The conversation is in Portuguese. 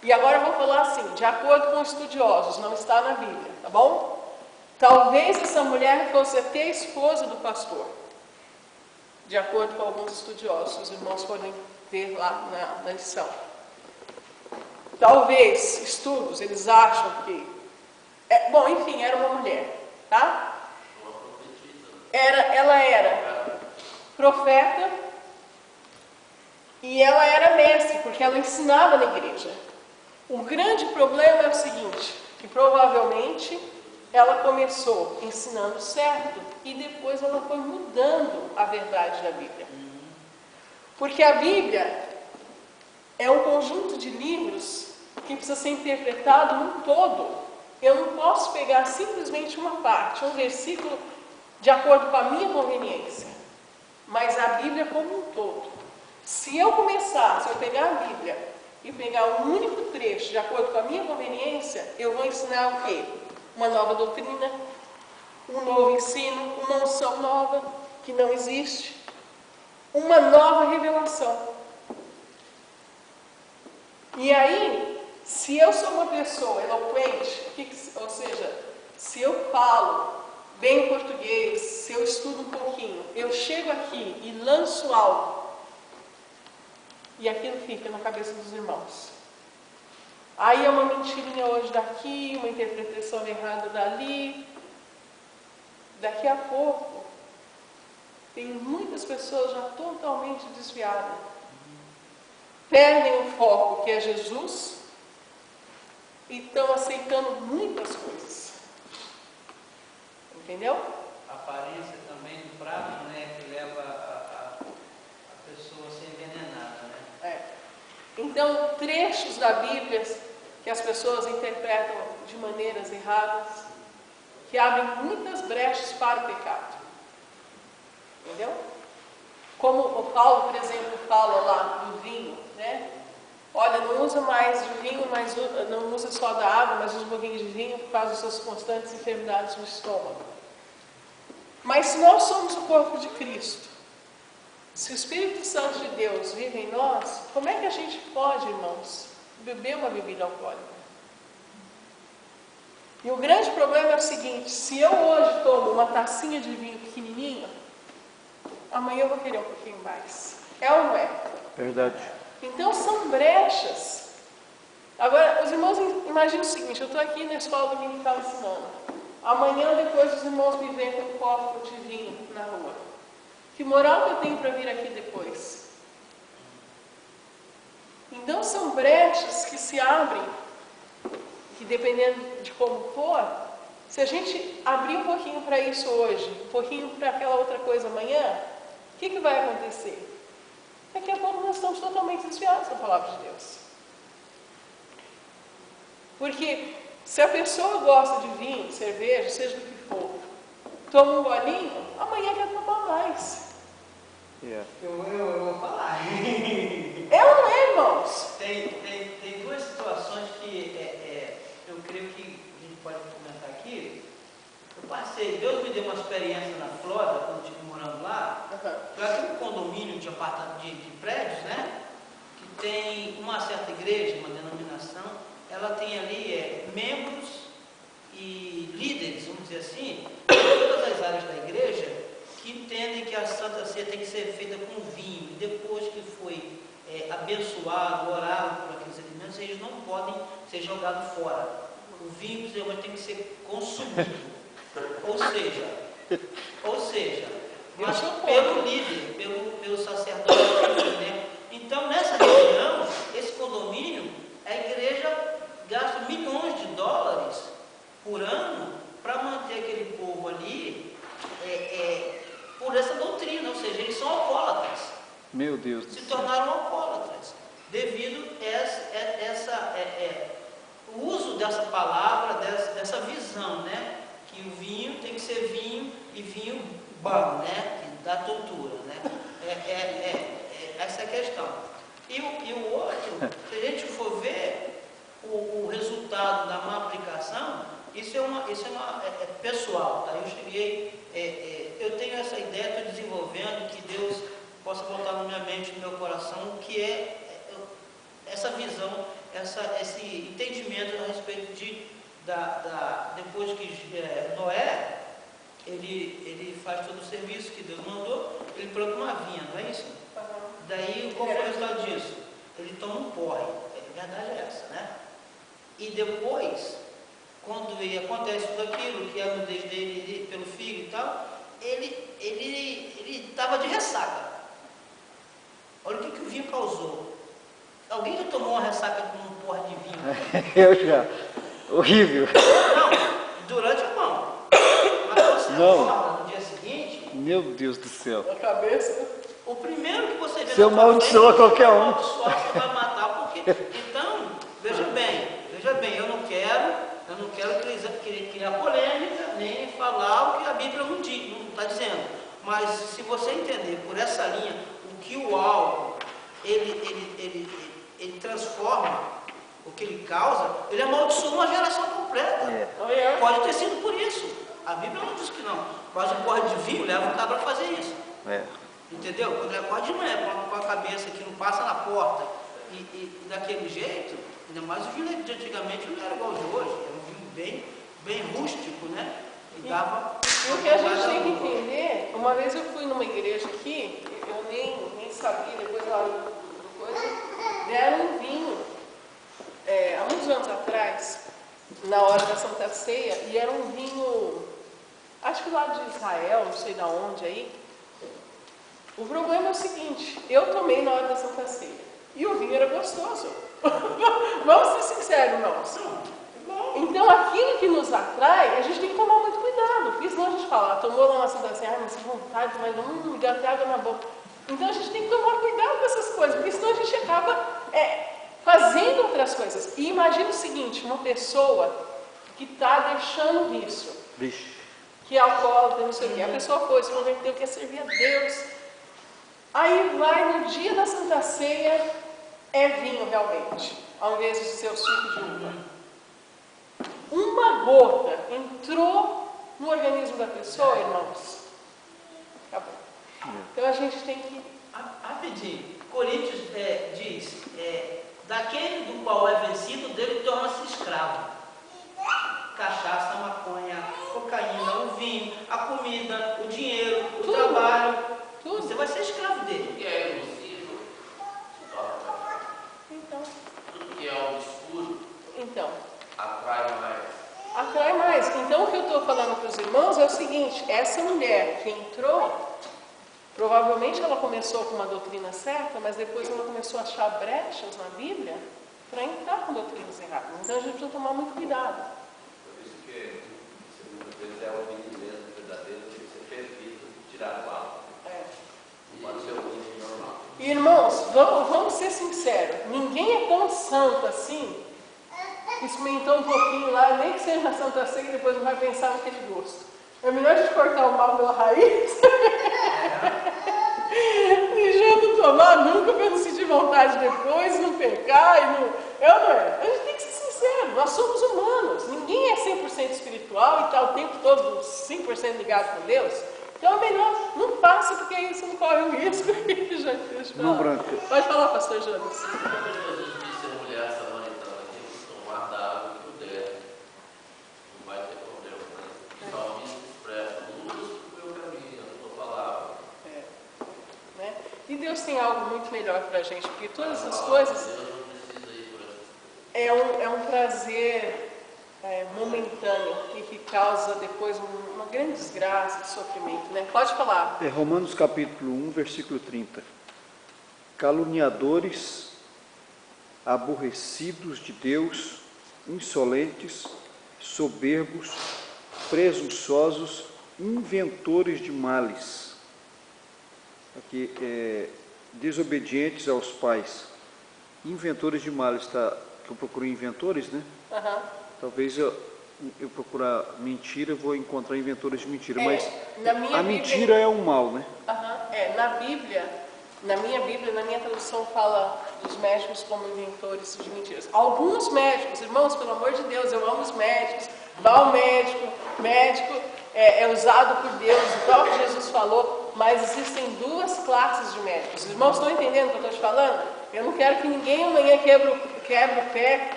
E agora eu vou falar assim, de acordo com estudiosos, não está na Bíblia, tá bom? Talvez essa mulher fosse até a esposa do pastor, de acordo com alguns estudiosos, os irmãos podem ver lá na lição. Talvez, estudos, eles acham que... bom, enfim, era uma mulher, tá? Ela era profeta e ela era mestre, porque ela ensinava na igreja. O grande problema é o seguinte, que provavelmente ela começou ensinando certo e depois ela foi mudando a verdade da Bíblia. Porque a Bíblia é um conjunto de livros que precisa ser interpretado num todo. Eu não posso pegar simplesmente uma parte, um versículo, de acordo com a minha conveniência, mas a Bíblia como um todo. Se eu pegar a Bíblia e pegar um único trecho de acordo com a minha conveniência, eu vou ensinar o quê? Uma nova doutrina, um novo ensino, uma unção nova que não existe, uma nova revelação. E aí, se eu sou uma pessoa eloquente, ou seja, se eu falo bem o português, se eu estudo um pouquinho, eu chego aqui e lanço algo, e aquilo fica na cabeça dos irmãos. Aí é uma mentirinha hoje daqui, uma interpretação errada dali. Daqui a pouco, tem muitas pessoas já totalmente desviadas. Perdem o foco que é Jesus e estão aceitando muitas coisas. Entendeu? A aparência também do prato, né, que leva a pessoa a ser envenenada, né? Então, trechos da Bíblia que as pessoas interpretam de maneiras erradas, que abrem muitas brechas para o pecado. Entendeu? Como o Paulo, por exemplo, fala lá do vinho, né? Olha, não usa mais de vinho, mas não usa só da água, mas usa um pouquinho de vinho por causa das suas constantes enfermidades no estômago. Mas se nós somos o corpo de Cristo, se o Espírito Santo de Deus vive em nós, como é que a gente pode, irmãos, beber uma bebida alcoólica? E o grande problema é o seguinte, se eu hoje tomo uma tacinha de vinho pequenininho, amanhã eu vou querer um pouquinho mais. É ou não é? Verdade. Então são brechas. Agora, os irmãos imaginam o seguinte, eu estou aqui na escola dominical ensinando. Amanhã, depois, os irmãos me veem com um copo de vinho na rua. Que moral que eu tenho para vir aqui depois? Então são brechas que se abrem, que dependendo de como for, se a gente abrir um pouquinho para isso hoje, um pouquinho para aquela outra coisa amanhã, o que vai acontecer? Daqui a pouco nós estamos totalmente desviados da palavra de Deus. Porque se a pessoa gosta de vinho, cerveja, seja do que for, toma um golinho, amanhã quer tomar mais. Yeah. Eu vou falar. É ou não é, irmãos? Tem duas situações que eu creio que a gente pode comentar aqui. Deus me deu uma experiência na Flórida, quando eu estive morando lá. Foi aqui um condomínio de prédios, né? Que tem uma certa igreja, uma denominação, ela tem ali membros e líderes, vamos dizer assim, de todas as áreas da igreja, que entendem que a Santa Ceia tem que ser feita com vinho, e depois que foi abençoado, orado por aqueles alimentos, eles não podem ser jogados fora. O vinho, principalmente, tem que ser consumido. Ou seja, mas pelo líder, pelo sacerdote, né? Então, nessa região, esse condomínio, a igreja gasta milhões de dólares por ano para manter aquele povo ali por essa doutrina, ou seja, eles são alcoólatras. Meu Deus do Se céu. tornaram alcoólatras devido o uso dessa palavra, dessa visão, né? Que o vinho tem que ser vinho e vinho bom, né? Da tortura, né? Essa é a questão. E o outro, se a gente for ver o resultado da má aplicação, isso é pessoal, tá? Eu tenho essa ideia, estou desenvolvendo, que Deus possa botar na minha mente, no meu coração, o que é essa visão, esse entendimento a respeito depois que Noé, ele faz todo o serviço que Deus mandou, ele planta uma vinha, não é isso? Daí, qual foi o resultado disso? Ele toma um porre, a verdade é essa, né? E depois, quando acontece tudo aquilo, que a nudez dele pelo filho e tal, ele estava de ressaca. Olha o que o vinho causou. Alguém já tomou uma ressaca com um porre de vinho? Eu já. Horrível. Não, durante a mão. Mas você acorda no dia seguinte... Meu Deus do céu. A cabeça... O primeiro que você vê... Você amaldiçoa qualquer um. Você vai matar porque... Então, veja bem, eu não quero criar polêmica, nem falar o que a Bíblia não está dizendo. Mas se você entender por essa linha, o que o álcool, ele transforma, o que ele causa, ele amaldiçoa uma geração completa. Pode ter sido por isso. A Bíblia não diz que não. Mas o porre de vinho leva o cabra a fazer isso. Entendeu? Quando ele acorda de manhã com a cabeça que não passa na porta e daquele jeito, ainda mais o vinho de antigamente não era igual ao de hoje. Era um vinho bem rústico, né? E o que a gente tem que entender, uma vez eu fui numa igreja aqui, eu nem sabia, depois lá no coisa, deram um vinho, há muitos anos atrás, na hora da Santa Ceia, e era um vinho, acho que lá de Israel, não sei de onde aí. O problema é o seguinte, eu tomei na hora da Santa Ceia, e o vinho era gostoso. Vamos ser sinceros, irmãos. Então, aquilo que nos atrai, a gente tem que tomar muito cuidado, porque senão a gente fala, tomou lá na Santa Ceia, mas que vontade, mas me deu até água na boca. Então, a gente tem que tomar cuidado com essas coisas, porque senão a gente acaba fazendo outras coisas. E imagina o seguinte, uma pessoa que está deixando isso, que é alcoólatra, não sei o quê, a pessoa foi, se converteu, quer servir a Deus. Aí vai no dia da Santa Ceia, é vinho realmente, ao invés de ser o suco de uva. Uma gota entrou no organismo da pessoa, irmãos. Acabou. Então a gente tem que... Rapidinho, Coríntios diz, daquele do qual é vencido, dele torna-se escravo. Cachaça, maconha, cocaína, o vinho, a comida, o dinheiro, o trabalho. Você vai ser escravo dele. Tudo que é elusivo se torna pecado. Então. Tudo que é obscuro atrai mais. Então o que eu estou falando para os irmãos é o seguinte, essa mulher que entrou, provavelmente ela começou com uma doutrina certa, mas depois ela começou a achar brechas na Bíblia para entrar com doutrinas erradas. Então a gente precisa tomar muito cuidado. Por isso que, muitas vezes, é o vinho mesmo verdadeiro, tem que ser fervido, tirado do álcool. Pode ser o vinho normal. Irmãos, vamos ser sinceros, ninguém é tão santo assim, experimentou um pouquinho lá, nem que seja na Santa Ceia, depois não vai pensar naquele gosto. É melhor a gente cortar o mal pela raiz e já não tomar nunca para não sentir vontade depois, não pecar e não... A gente tem que ser sincero, nós somos humanos, ninguém é 100% espiritual e está o tempo todo 100% ligado com Deus. Então é melhor, não passa, porque aí você não corre o risco. Não, Branca. Pode falar, pastor Jonas. Quando Jesus disse à mulher samaritana que tomar da água que puder, não vai ter problema, né? O salmista expressa, luz para o meu caminho, a tua palavra. Né? E Deus tem algo muito melhor para a gente, porque todas essas coisas Deus não precisa ir por essa. é um prazer momentâneo e que causa depois uma grande desgraça e sofrimento, né? Pode falar. Romanos capítulo 1, versículo 30. Caluniadores, aborrecidos de Deus, insolentes, soberbos, presunçosos, inventores de males. Aqui, desobedientes aos pais. Inventores de males, tá? Que eu procurei inventores, né? Talvez eu procurar mentira, eu vou encontrar inventores de mentira, mas a mentira é um mal, né? Na minha Bíblia, na minha tradução fala dos médicos como inventores de mentiras. Alguns médicos, irmãos, pelo amor de Deus, eu amo os médicos, vá ao médico é usado por Deus, o próprio Jesus falou, mas existem duas classes de médicos. Os irmãos estão entendendo o que eu estou te falando? Eu não quero que ninguém amanhã quebre quebra o pé,